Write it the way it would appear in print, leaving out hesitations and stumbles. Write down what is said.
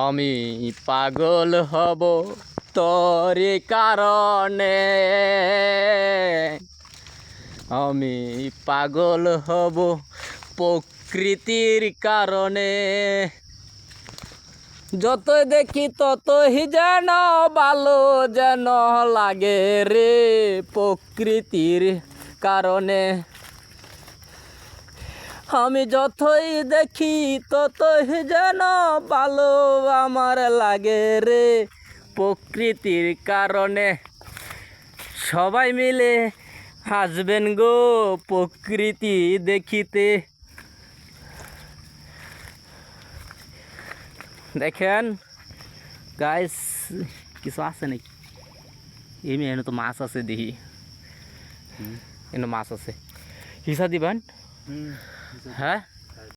আমি পাগল হব তোরে কারণে, আমি পাগল হব প্রকৃতির কারণে। যতই দেখি ততই যেন ভালো যেন লাগে রে প্রকৃতির কারণে। আমি যতই দেখি ততই যেন ভালো আমার লাগে রে প্রকৃতির কারণে। সবাই মিলে হাসবেন গো প্রকৃতি দেখিতে। দেখেন গাইস, কিছু আছে নাকি? এমনি এনে তো মাছ আছে দেখি, এনে মাছ আছে। হিসা দিবেন? হ্যাঁ।